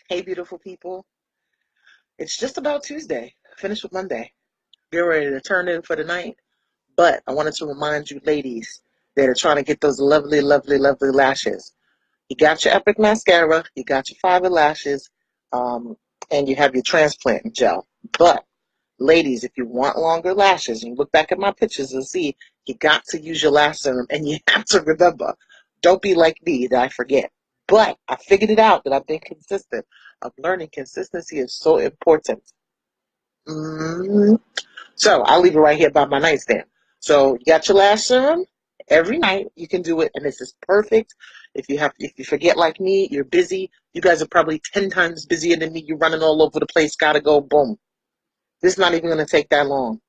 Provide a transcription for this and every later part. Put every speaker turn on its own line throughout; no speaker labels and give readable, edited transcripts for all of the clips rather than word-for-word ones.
Hey, beautiful people. It's just about Tuesday. Finished with Monday. Get ready to turn in for the night. But I wanted to remind you, ladies, that are trying to get those lovely, lovely, lovely lashes. You got your Epic Mascara, you got your fiber lashes, um, and you have your transplant gel. But, ladies, if you want longer lashes, and you look back at my pictures and see, you got to use your lash serum, and you have to remember, don't be like me that I forget. But I figured it out that I've been consistent. I'm learning consistency is so important. Mm. So I'll leave it right here by my nightstand. So you got your lash serum every night. You can do it, and this is perfect. If you forget like me, you're busy. You guys are probably 10 times busier than me. You're running all over the place. Gotta go. Boom. This is not even gonna take that long.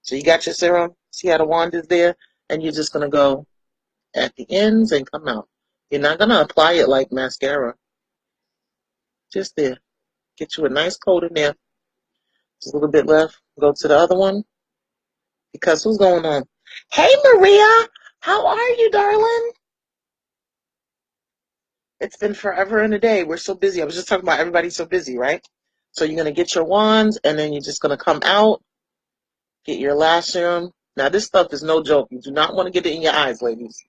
So you got your serum. See how the wand is there, and you're just gonna go at the ends and come out. You're not gonna apply it like mascara. Just there. Get you a nice coat in there. Just a little bit left. Go to the other one. Because who's going on? Hey, Maria. How are you, darling? It's been forever and a day. We're so busy. I was just talking about everybody's so busy, right? So you're going to get your wands, and then you're just going to come out, get your lash serum. Now, this stuff is no joke. You do not want to get it in your eyes, ladies.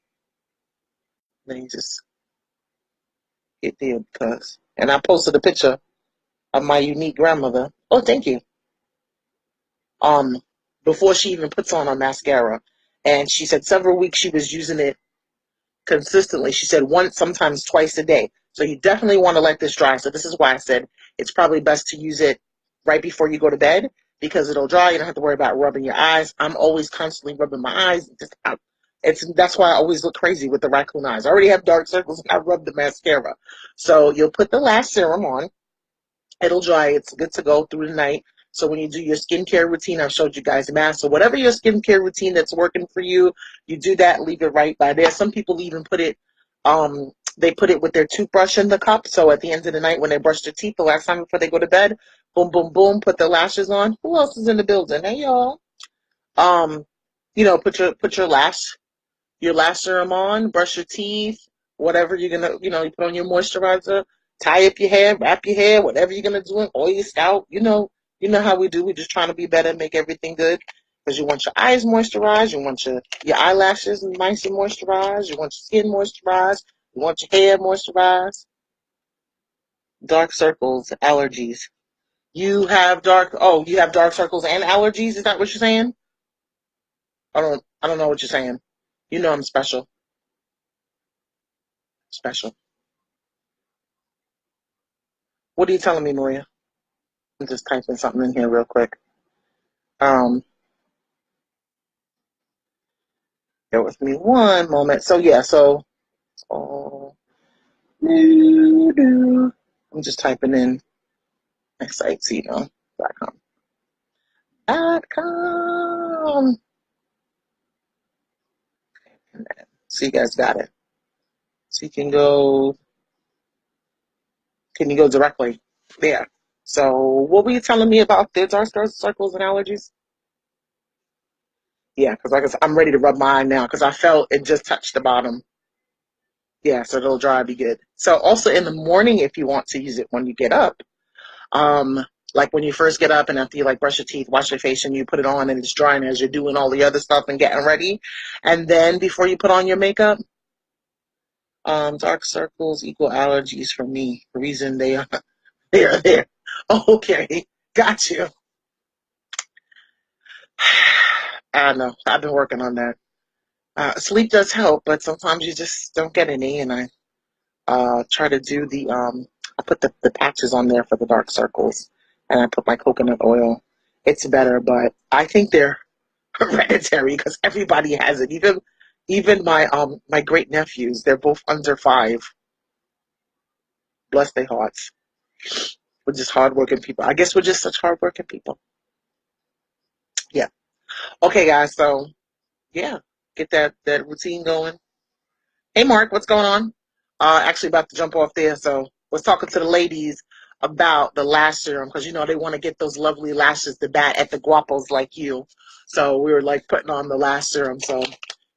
Then you just get there because... And I posted a picture of my unique grandmother. Oh, thank you. Um, Before she even puts on her mascara. And she said several weeks she was using it consistently. She said once, sometimes twice a day. So you definitely want to let this dry. So this is why I said it's probably best to use it right before you go to bed because it'll dry. You don't have to worry about rubbing your eyes. I'm always constantly rubbing my eyes. That's why I always look crazy with the raccoon eyes. I already have dark circles and I rub the mascara. So you'll put the lash serum on. It'll dry. It's good to go through the night. So when you do your skincare routine, I've showed you guys masks. So whatever your skincare routine that's working for you, you do that, leave it right by there. Some people even put it, they put it with their toothbrush in the cup. So at the end of the night when they brush their teeth, the last time before they go to bed, boom, boom, boom, put the lashes on. Who else is in the building? Hey, y'all. Um, put your lash serum on, brush your teeth, whatever you're gonna, you put on your moisturizer, tie up your hair, wrap your hair, whatever you're gonna do, oil your scalp. You know how we do. We're just trying to be better, make everything good. Because you want your eyes moisturized, you want your eyelashes nice and moisturized, you want your skin moisturized, you want your hair moisturized. Dark circles, allergies. You have dark circles and allergies. Is that what you're saying? I don't know what you're saying. You know I'm special, special. What are you telling me, Maria? I'm just typing something in here real quick. Um, Bear with me one moment. So yeah, so I'm just typing in my sites, .com. .com. So you guys got it. So can you go directly there? So what were you telling me about the dark circles and allergies? Yeah, because like I said, I'm ready to rub mine now because I felt it just touched the bottom. Yeah, so it'll dry, be good. So also in the morning, if you want to use it when you get up, um, like when you first get up and after you like brush your teeth, wash your face, and you put it on and it's drying as you're doing all the other stuff and getting ready, and then before you put on your makeup, dark circles equal allergies for me. The reason they are there. Okay, got you. I know. I've been working on that. Sleep does help, but sometimes you just don't get any, and I try to do I put the patches on there for the dark circles and I put my coconut oil. It's better, but I think they're hereditary because everybody has it. Even my great nephews, they're both under 5. Bless their hearts. We're just hardworking people. I guess we're just such hardworking people. Yeah. Okay, guys. So yeah, get that routine going. Hey, Mark, what's going on? Actually, about to jump off there. So, was talking to the ladies about the lash serum because they want to get those lovely lashes to bat at the guapos like you. So we were like putting on the lash serum. So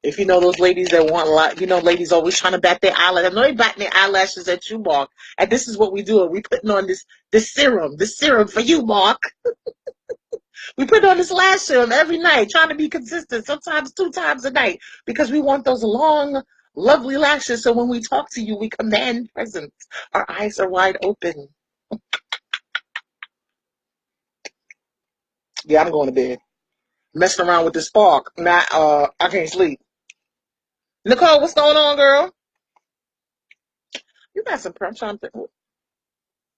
If you know those ladies that want a lot, you know, ladies always trying to bat their eyelashes. I know they batting their eyelashes at you, Mark. And this is what we do. We putting on this serum for you, Mark. We put on this lash serum every night, trying to be consistent, sometimes 2 times a night, because we want those long, lovely lashes. So when we talk to you, we command presence. Our eyes are wide open. Yeah, I'm going to bed. Messing around with this spark. Not, I can't sleep. Nicole, what's going on, girl? You got some. I'm trying to think.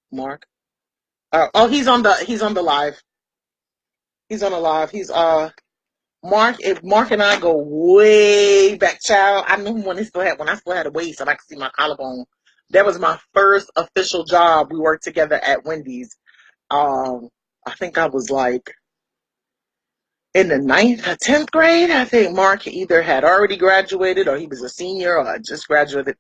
Mark. Oh, he's on the live. He's on the live. He's Mark. If Mark and I go way back, child. I knew him when I still had a waist and I could see my collarbone. That was my first official job. We worked together at Wendy's. Um, I think I was like in the ninth or 10th grade. I think Mark either had already graduated or he was a senior or had just graduated.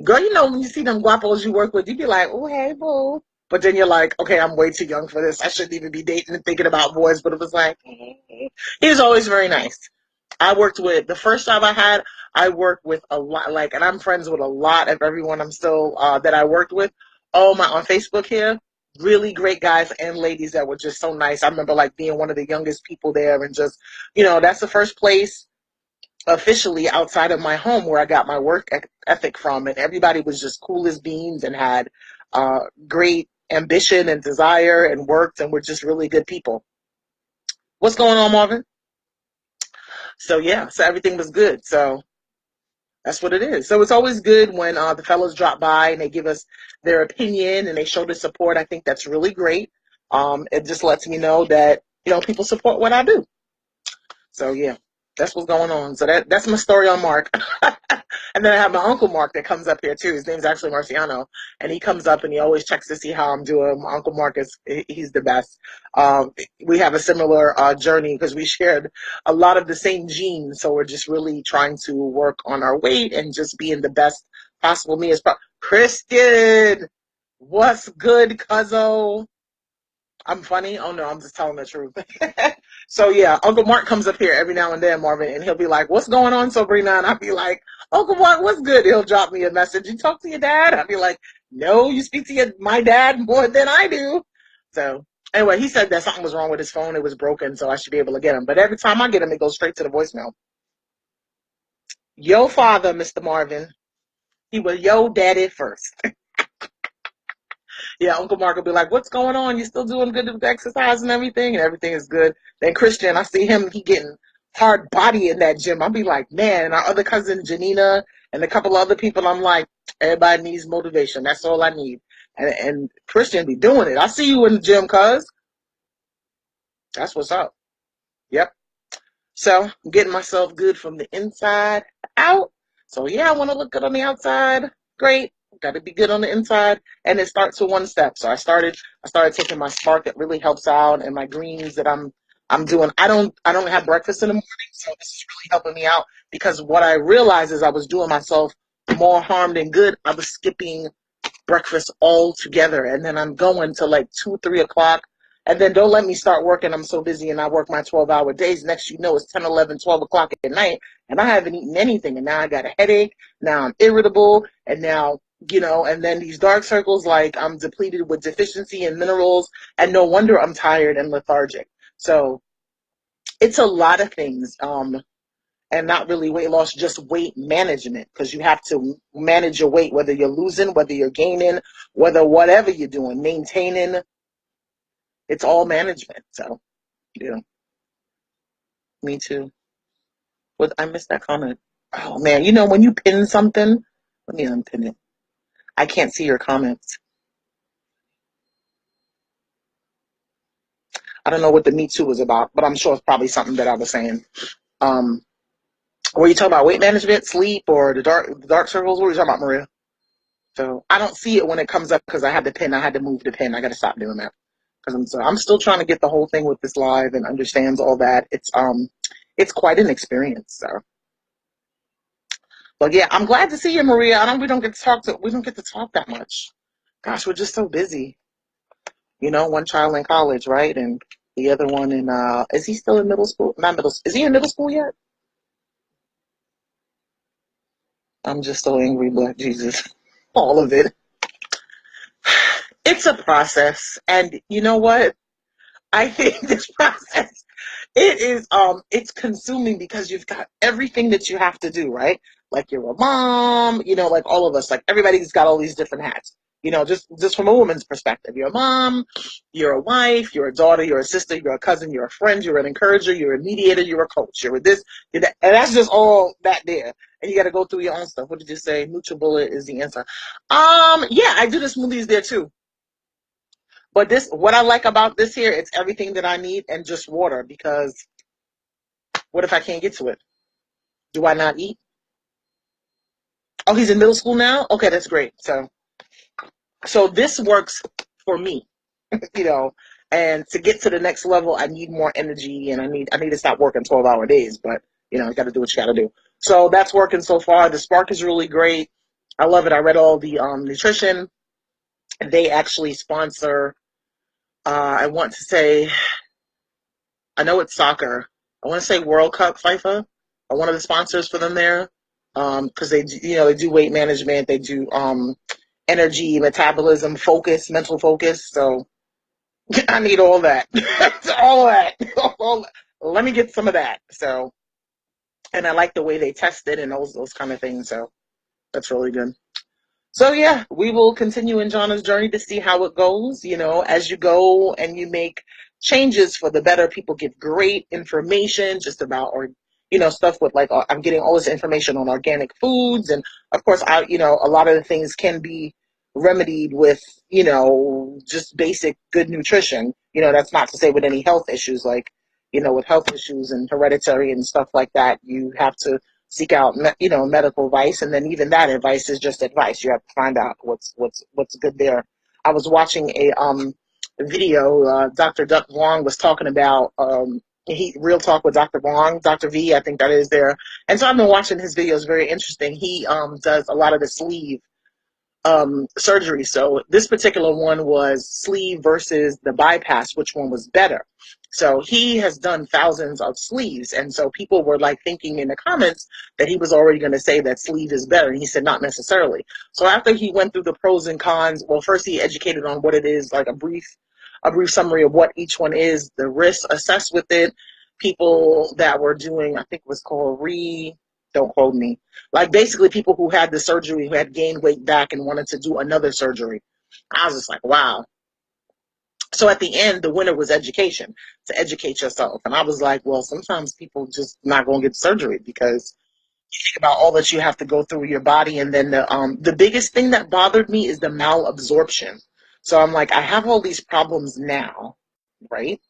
Girl, you know, when you see them guapos you work with, you be like, oh, hey, boo. But then you're like, okay, I'm way too young for this. I shouldn't even be dating and thinking about boys. But it was like, he was always very nice. I worked with, the first job I had, I worked with a lot, like, and I'm friends with a lot of everyone I'm still, that I worked with. Oh, on Facebook here, really great guys and ladies that were just so nice. I remember like being one of the youngest people there and just, that's the first place officially outside of my home where I got my work ethic from. And everybody was just cool as beans and had great ambition and desire and worked and were just really good people. What's going on, Marvin? So yeah, so everything was good. So that's what it is. So it's always good when the fellows drop by and they give us their opinion and they show the support. I think that's really great. It just lets me know that people support what I do. So yeah, that's what's going on. So that's my story on Mark. And then I have my uncle Mark that comes up here too. His name's actually Marciano, and he comes up and he always checks to see how I'm doing. My uncle Mark he's the best. We have a similar journey because we shared a lot of the same genes. So we're just really trying to work on our weight and just being the best possible me as Christian. What's good, cuzzo? I'm funny. Oh no, I'm just telling the truth. So yeah, Uncle Mark comes up here every now and then, Marvin, and he'll be like, "What's going on, Sabrina?" And I'll be like, "Uncle Mark, what's good?" He'll drop me a message. You talk to your dad? I'll be like, "No, you speak to my dad more than I do." So anyway, he said that something was wrong with his phone. It was broken, so I should be able to get him. But every time I get him, it goes straight to the voicemail. Yo, father, Mr. Marvin. He was yo daddy first. Yeah, Uncle Mark will be like, "What's going on? You still doing good with exercise and everything?" And everything is good. Then Christian, I see him, he getting hard body in that gym. I'll be like, man, and our other cousin Janina and a couple other people, I'm like, everybody needs motivation. That's all I need. And Christian be doing it. I see you in the gym, cuz. That's what's up. Yep. So I'm getting myself good from the inside out. So yeah, I want to look good on the outside. Great. Got to be good on the inside, and it starts with one step. So I started taking my Spark that really helps out, and my greens that I'm doing. I don't have breakfast in the morning, so this is really helping me out because what I realized is I was doing myself more harm than good. I was skipping breakfast all together. And then I'm going to like 2, 3 o'clock. And then don't let me start working. I'm so busy and I work my 12-hour days. Next, it's 10, 11, 12 o'clock at night and I haven't eaten anything. And now I got a headache. Now I'm irritable. And now, and then these dark circles, like I'm depleted with deficiency in minerals. And no wonder I'm tired and lethargic. So it's a lot of things. And not really weight loss, just weight management, because you have to manage your weight, whether you're losing, whether you're gaining, whatever you're doing, maintaining. It's all management. So, yeah, me too. What I missed that comment. Oh man, when you pin something, let me unpin it. I can't see your comments. I don't know what the Me Too was about, but I'm sure it's probably something that I was saying. Um, were you talking about weight management, sleep, or the dark circles? What were you talking about, Maria? So I don't see it when it comes up because I had the pin. I had to move the pin. I got to stop doing that because I'm still trying to get the whole thing with this live and understands all that. It's quite an experience. So, but yeah, I'm glad to see you, Maria. We don't get to talk that much. Gosh, we're just so busy. One child in college, right, and the other one in is he still in middle school? Not middle. Is he in middle school yet? I'm just so angry, Black Jesus. All of it. It's a process. And you know what? I think this process, it's consuming because you've got everything that you have to do, right? Like you're a mom, like all of us, like everybody's got all these different hats. Just from a woman's perspective. You're a mom, you're a wife, you're a daughter, you're a sister, you're a cousin, you're a friend, you're an encourager, you're a mediator, you're a coach, you're a this, you're that, and that's just all that there. And you got to go through your own stuff. What did you say? NutriBullet is the answer. Yeah, I do the smoothies there too. But what I like about this here, it's everything that I need and just water, because what if I can't get to it? Do I not eat? Oh, he's in middle school now? Okay, that's great. So this works for me, you know. And to get to the next level, I need more energy, and I need to stop working 12-hour days. But you got to do what you got to do. So that's working so far. The Spark is really great. I love it. I read all the nutrition. They actually sponsor. I want to say, I know it's soccer. I want to say World Cup FIFA are one of the sponsors for them there, because they do weight management, they do energy, metabolism, focus, mental focus. So I need all that, all that. Let me get some of that. So, and I like the way they test it and those kind of things. So that's really good. So yeah, we will continue in Jonna's journey to see how it goes. As you go and you make changes for the better, people get great information just about, or stuff with, like, I'm getting all this information on organic foods, and of course, a lot of the things can be remedied with just basic good nutrition. That's not to say with any health issues, like with health issues and hereditary and stuff like that, you have to seek out medical advice, and then even that advice is just advice. You have to find out what's good there. I was watching a video. Dr. Duck Wong was talking about Real Talk with Dr. Wong, Dr. V, I think that is there. And so I've been watching his videos. Very interesting. He does a lot of the sleeve surgery. So this particular one was sleeve versus the bypass, which one was better. So he has done thousands of sleeves. And so people were like thinking in the comments that he was already going to say that sleeve is better. And he said, not necessarily. So after he went through the pros and cons, well, first he educated on what it is, like a brief summary of what each one is, the risks assessed with it. People that were doing, I think it was called don't quote me, like basically people who had the surgery, who had gained weight back and wanted to do another surgery. I was just like, wow. So at the end, the winner was education, to educate yourself. And I was like, well, sometimes people just not going to get surgery, because you think about all that you have to go through your body. And then the biggest thing that bothered me is the malabsorption. So I'm like, I have all these problems now, right?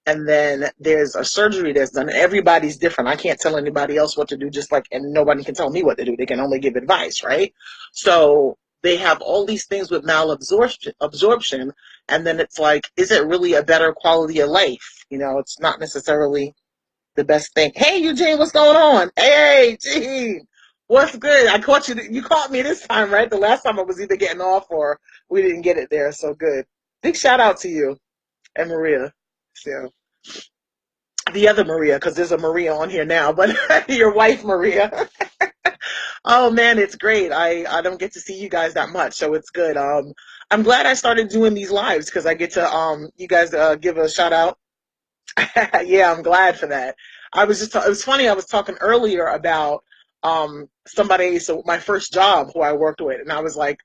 And then there's a surgery that's done. Everybody's different. I can't tell anybody else what to do, just like, and nobody can tell me what to do. They can only give advice, right? So they have all these things with malabsorption, and then it's like, is it really a better quality of life? It's not necessarily the best thing. Hey, Eugene, what's going on? Hey, Gene, what's good? I caught you. You caught me this time, right? The last time I was either getting off or we didn't get it there. So good. Big shout out to you and Maria. So the other Maria, because there's a Maria on here now, but your wife, Maria. Oh man, it's great. I don't get to see you guys that much, so it's good. I'm glad I started doing these lives, because I get to you guys give a shout out. Yeah, I'm glad for that. It was funny. I was talking earlier about somebody, so my first job who I worked with, and I was like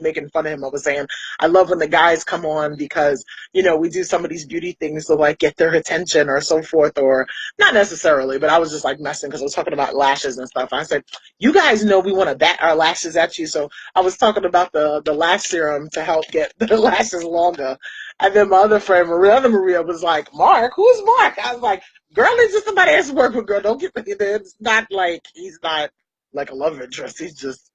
making fun of him. I was saying, I love when the guys come on, because we do some of these beauty things to like get their attention or so forth, or not necessarily, but I was just like messing, because I was talking about lashes and stuff. I said, you guys know we want to bat our lashes at you, so I was talking about the lash serum to help get the lashes longer. And then my other friend, Maria, was like, Mark? Who's Mark? I was like, girl, it's just somebody else work with, girl. Don't get me there. It's not like, he's not like a love interest. He's just,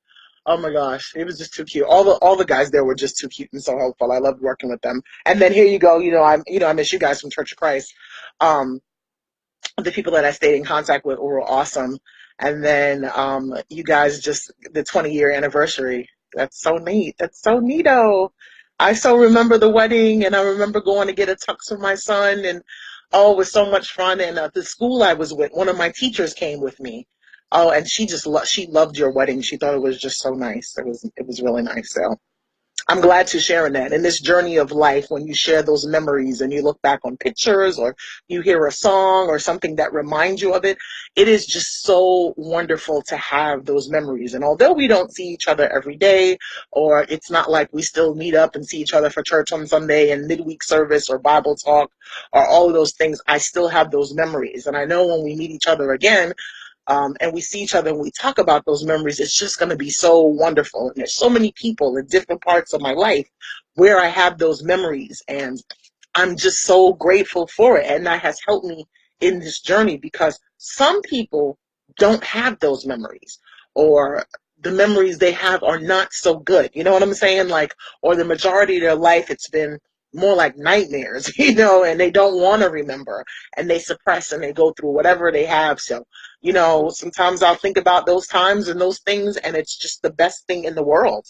oh my gosh, he was just too cute. All the guys there were just too cute and so helpful. I loved working with them. And then here you go, I miss you guys from Church of Christ. The people that I stayed in contact with were awesome. And then you guys, just the 20-year anniversary. That's so neat. That's so neato. I so remember the wedding, and I remember going to get a tux for my son, and oh, it was so much fun. And the school I was with, one of my teachers came with me. Oh, and she loved your wedding. She thought it was just so nice. It was really nice. So I'm glad to sharing that. In this journey of life, when you share those memories and you look back on pictures or you hear a song or something that reminds you of it, it is just so wonderful to have those memories. And although we don't see each other every day, or it's not like we still meet up and see each other for church on Sunday and midweek service or Bible talk or all of those things, I still have those memories. And I know when we meet each other again, and we see each other and we talk about those memories, it's just going to be so wonderful. And there's so many people in different parts of my life where I have those memories, and I'm just so grateful for it. And that has helped me in this journey because some people don't have those memories, or the memories they have are not so good. You know what I'm saying? Like, or the majority of their life, it's been more like nightmares, and they don't want to remember and they suppress and they go through whatever they have. So, sometimes I'll think about those times and those things, and it's just the best thing in the world.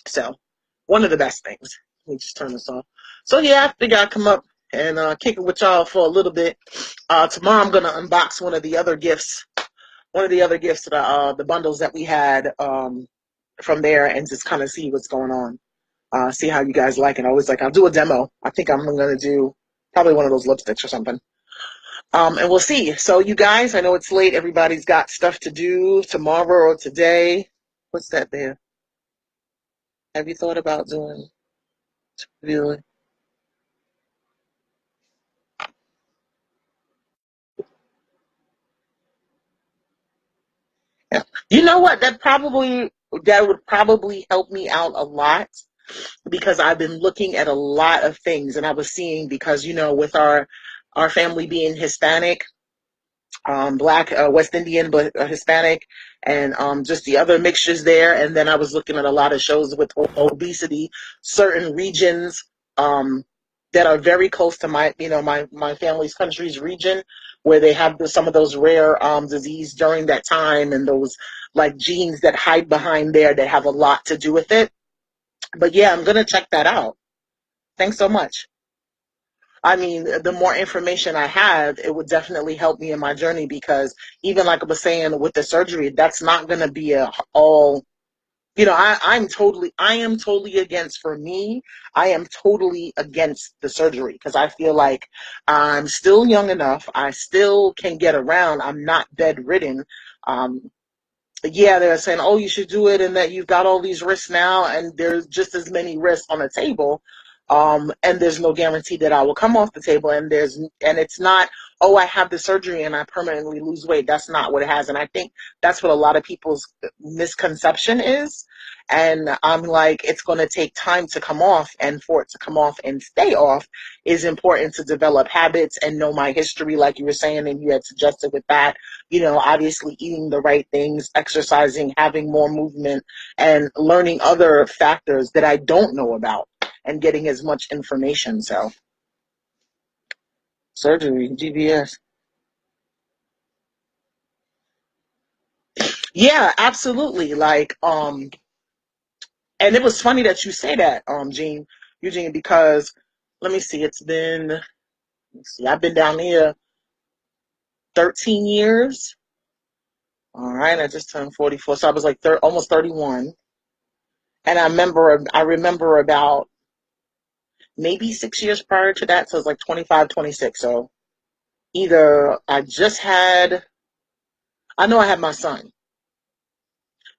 So, one of the best things. Let me just turn this off. So, yeah, I figure I'd come up and kick it with y'all for a little bit. Tomorrow I'm going to unbox one of the other gifts, the bundles that we had from there, and just kind of see what's going on. See how you guys like it. I'll do a demo. I think I'm going to do probably one of those lipsticks or something. And we'll see. So you guys, I know it's late. Everybody's got stuff to do tomorrow or today. What's that there? Have you thought about doing really? Yeah. You know what? That would probably help me out a lot because I've been looking at a lot of things, and I was seeing, because with our family being Hispanic, Black, West Indian, but Hispanic, and just the other mixtures there. And then I was looking at a lot of shows with obesity, certain regions that are very close to my family's country's region, where they have some of those rare disease during that time, and those like genes that hide behind there that have a lot to do with it. But yeah, I'm gonna check that out. Thanks so much. I mean, the more information I have, it would definitely help me in my journey, because even like I was saying with the surgery, that's not going to be a all, I am totally against, for me, I am totally against the surgery, because I feel like I'm still young enough. I still can get around. I'm not bedridden. Um, yeah, they're saying, oh, you should do it, and that you've got all these risks now, and there's just as many risks on the table. And there's no guarantee that I will come off the table, and it's not, oh, I have the surgery and I permanently lose weight. That's not what it has. And I think that's what a lot of people's misconception is. And I'm like, it's going to take time to come off, and for it to come off and stay off is important to develop habits and know my history, like you were saying, and you had suggested with that, obviously eating the right things, exercising, having more movement, and learning other factors that I don't know about, and getting as much information. So, surgery, GBS. Yeah, absolutely. Like, and it was funny that you say that, Eugene, because let me see, I've been down here 13 years. All right, I just turned 44, so I was like almost 31. And I remember about maybe 6 years prior to that, so it's like 25, 26. So either I know I had my son.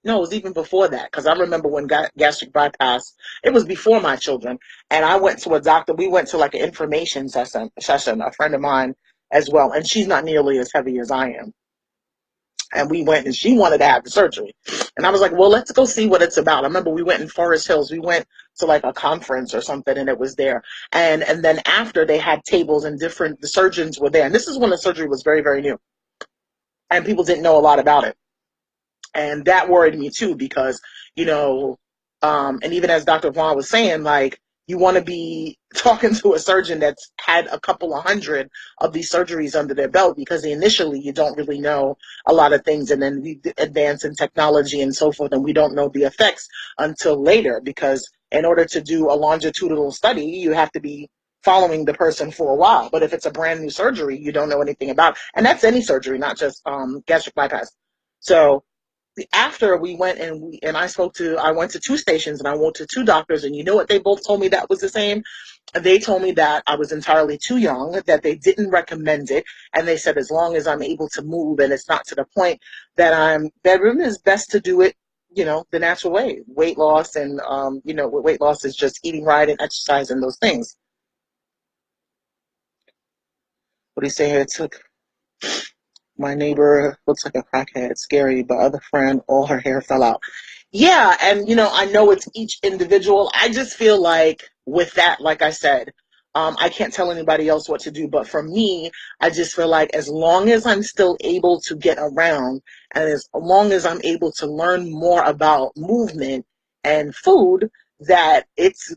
No, it was even before that, because I remember when gastric bypass, it was before my children. And I went to a doctor. We went to like an information session, a friend of mine as well. And she's not nearly as heavy as I am. And we went, and she wanted to have the surgery. And I was like, well, let's go see what it's about. I remember we went in Forest Hills. We went to like a conference or something, and it was there. And then after, they had tables, and the surgeons were there. And this is when the surgery was very, very new. And people didn't know a lot about it. And that worried me too, because, and even as Dr. Vaughn was saying, like, you want to be talking to a surgeon that's had a couple of hundred of these surgeries under their belt, because initially you don't really know a lot of things, and then we advance in technology and so forth, and we don't know the effects until later, because in order to do a longitudinal study, you have to be following the person for a while. But if it's a brand new surgery, you don't know anything about, and that's any surgery, not just gastric bypass. So after we went and I went to two stations and I went to two doctors, and you know what they both told me that was the same? They told me that I was entirely too young, that they didn't recommend it, and they said as long as I'm able to move and it's not to the point that I'm bedridden, is best to do it, the natural way. Weight loss and weight loss is just eating right and exercise and those things. What do you say here? It took my neighbor looks like a crackhead, scary, but other friend, all her hair fell out. Yeah, and I know it's each individual. I just feel like with that, like I said, I can't tell anybody else what to do, but for me, I just feel like as long as I'm still able to get around and as long as I'm able to learn more about movement and food, that it's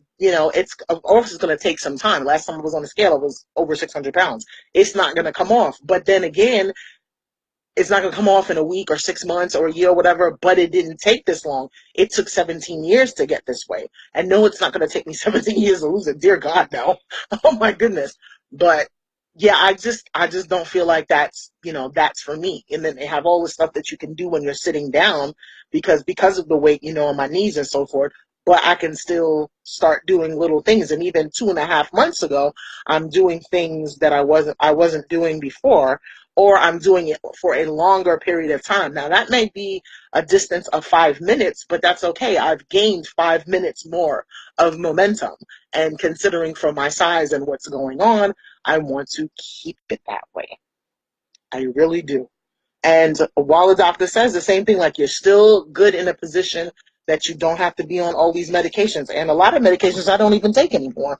of course it's going to take some time. Last time I was on the scale, it was over 600 pounds. It's not going to come off. But then again, it's not going to come off in a week or 6 months or a year or whatever, but it didn't take this long. It took 17 years to get this way. And no, it's not going to take me 17 years to lose it. Dear God, no. Oh my goodness. But yeah, I just don't feel like that's for me. And then they have all the stuff that you can do when you're sitting down because of the weight, on my knees and so forth. But I can still start doing little things. And even 2.5 months ago, I'm doing things that I wasn't doing before, or I'm doing it for a longer period of time. Now, that may be a distance of 5 minutes, but that's okay. I've gained 5 minutes more of momentum. And considering for my size and what's going on, I want to keep it that way. I really do. And while the doctor says the same thing, like you're still good in a position that you don't have to be on all these medications. And a lot of medications I don't even take anymore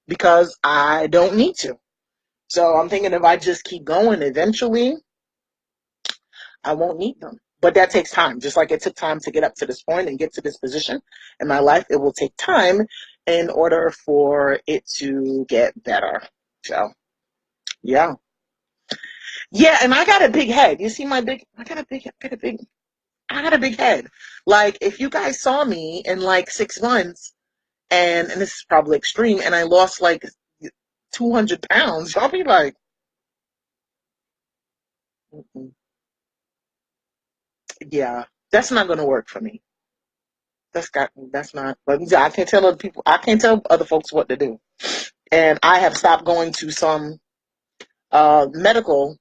because I don't need to. So I'm thinking if I just keep going, eventually I won't need them. But that takes time. Just like it took time to get up to this point and get to this position in my life, it will take time in order for it to get better. So, yeah. Yeah, and I got a big head. You see my big, I got a big head. Like, if you guys saw me in like 6 months, and this is probably extreme, and I lost like 200 pounds, y'all be like, mm-mm. Yeah, that's not going to work for me. That's not, but I can't tell other people, I can't tell other folks what to do. And I have stopped going to uh, medical,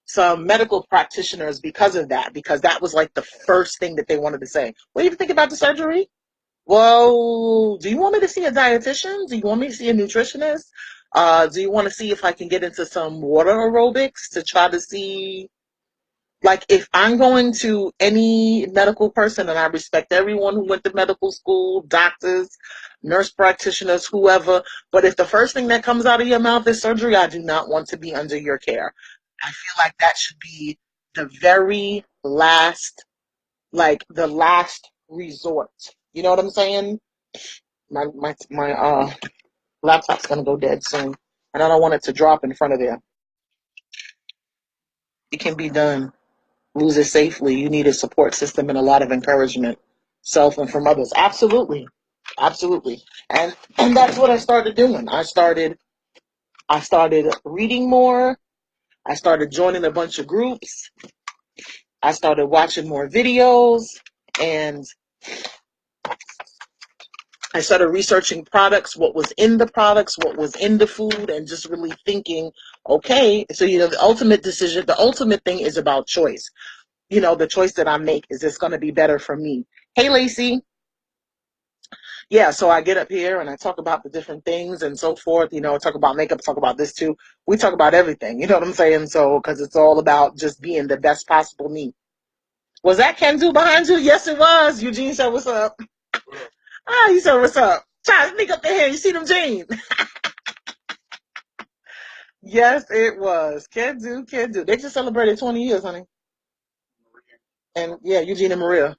some medical practitioners because of that, because that was like the first thing that they wanted to say. What do you think about the surgery? Well, do you want me to see a dietitian? Do you want me to see a nutritionist? Do you want to see if I can get into some water aerobics to try to see, like, if I'm going to any medical person, and I respect everyone who went to medical school, doctors, nurse practitioners, whoever, but if the first thing that comes out of your mouth is surgery, I do not want to be under your care. I feel like that should be the very last, like the last resort. You know what I'm saying? My laptop's gonna go dead soon, and I don't want it to drop in front of there. It can be done. Lose it safely. You need a support system and a lot of encouragement, self and from others. Absolutely, absolutely. And that's what I started doing. I started reading more. I started joining a bunch of groups. I started watching more videos, and I started researching products, what was in the products, what was in the food, and just really thinking, okay, so the ultimate decision, the ultimate thing is about choice. The choice that I make, is this going to be better for me? Hey, Lacey. Yeah, so I get up here and I talk about the different things and so forth. Talk about makeup, talk about this too. We talk about everything. You know what I'm saying? So, because it's all about just being the best possible me. Was that Kenzu behind you? Yes, it was. Eugene said, "What's up?" Ah, you said, "What's up?" Try to sneak up the hair. You see them jeans? Yes, it was. Kenzu, Kenzu. They just celebrated 20 years, honey. And yeah, Eugene and Maria.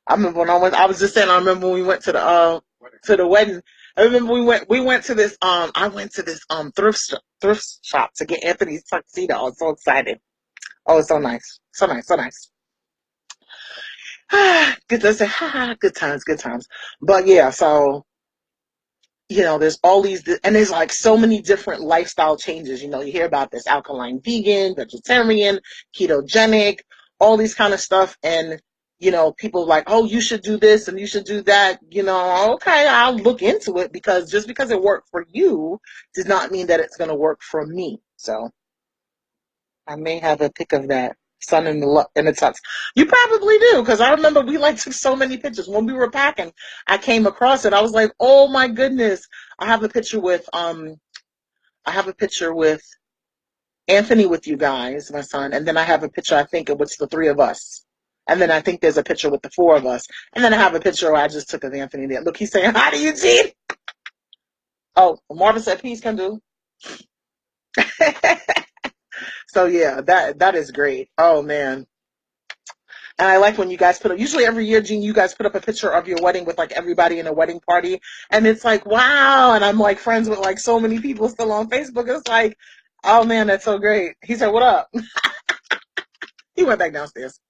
I remember when I was just saying, I remember when we went to the wedding. I remember we went to this I went to this thrift shop to get Anthony's tuxedo. I was so excited. Oh, it's so nice. So nice, so nice. Good to say, good times, good times. But yeah, so there's all these, and there's like so many different lifestyle changes. You hear about this alkaline vegan, vegetarian, ketogenic, all these kind of stuff. And, people like, oh, you should do this and you should do that. Okay, I'll look into it, because just because it worked for you does not mean that it's going to work for me. So I may have a pic of that. Sun in the tux. You probably do, because I remember we like took so many pictures when we were packing. I came across it. I was like, oh my goodness. I have a picture with Anthony with you guys, my son, and then I have a picture, I think, of it's the three of us. And then I think there's a picture with the four of us. And then I have a picture I just took of Anthony there. Look, he's saying hi to Eugene. Oh, Marvin said peace can do. So yeah, that is great. Oh man. And I like when you guys put up, usually every year, Gene, you guys put up a picture of your wedding with like everybody in a wedding party. And it's like, wow. And I'm like friends with like so many people still on Facebook. It's like, oh man, that's so great. He said, what up? He went back downstairs.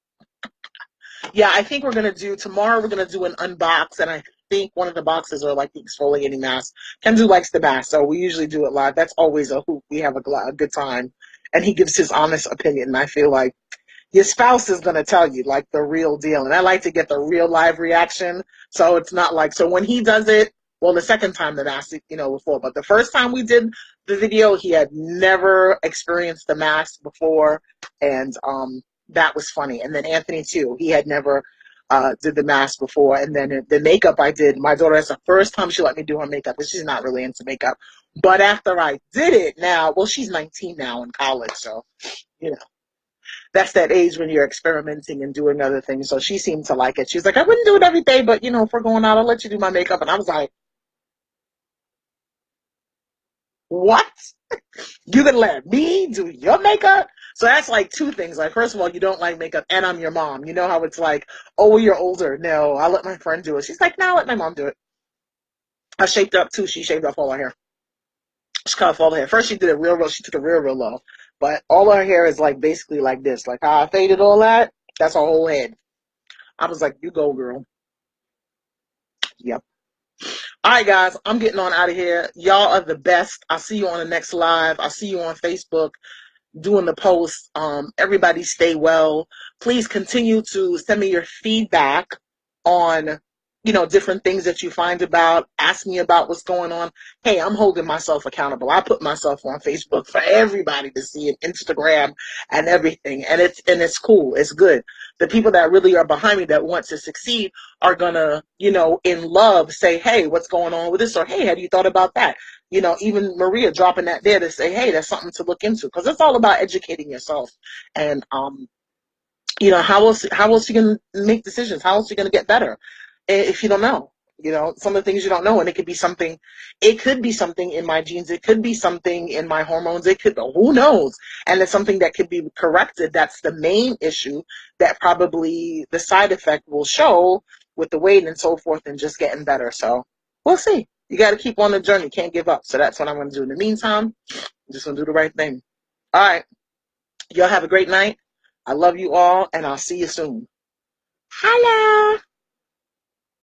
Yeah, I think tomorrow we're going to do an unbox. And I think one of the boxes are like the exfoliating mask. Kenzu likes the mask, so we usually do it live. That's always a hoot. We have a good time. And he gives his honest opinion. And I feel like your spouse is going to tell you like the real deal. And I like to get the real live reaction. So it's not like, so when he does it, well, the second time that I asked, before, but the first time we did the video, he had never experienced the mask before. And, that was funny. And then Anthony too, he had never, did the mask before. And then the makeup I did, my daughter, that's the first time she let me do her makeup, because she's not really into makeup. But after I did it now, well, she's 19 now in college. So, you know, that's that age when you're experimenting and doing other things. So she seemed to like it. She's like, I wouldn't do it every day, but if we're going out, I'll let you do my makeup. And I was like, what? You gonna let me do your makeup? So that's like two things. Like, first of all, you don't like makeup, and I'm your mom. You know how it's like, oh, well, you're older. No, I'll let my friend do it. She's like, no, I'll let my mom do it. I shaped up too. She shaved off all her hair. She cut off all the hair. First, she did it real. She took it real low. But all her hair is like basically like this. Like how I faded all that. That's her whole head. I was like, you go, girl. Yep. All right, guys, I'm getting on out of here. Y'all are the best. I'll see you on the next live. I'll see you on Facebook doing the post. Everybody stay well. Please continue to send me your feedback on, different things that you find about. Ask me about what's going on. Hey, I'm holding myself accountable. I put myself on Facebook for everybody to see, and Instagram and everything. And it's cool. It's good. The people that really are behind me that want to succeed are gonna, in love say, hey, what's going on with this? Or hey, have you thought about that? Even Maria dropping that there to say, hey, that's something to look into, because it's all about educating yourself. And how else you gonna make decisions? How else you gonna get better if you don't know? Some of the things you don't know, and it could be something in my genes, it could be something in my hormones, who knows? And it's something that could be corrected. That's the main issue, that probably the side effect will show with the weight and so forth, and just getting better. So we'll see. You got to keep on the journey. Can't give up. So that's what I'm going to do. In the meantime, I'm just going to do the right thing. All right. Y'all have a great night. I love you all, and I'll see you soon. Hello.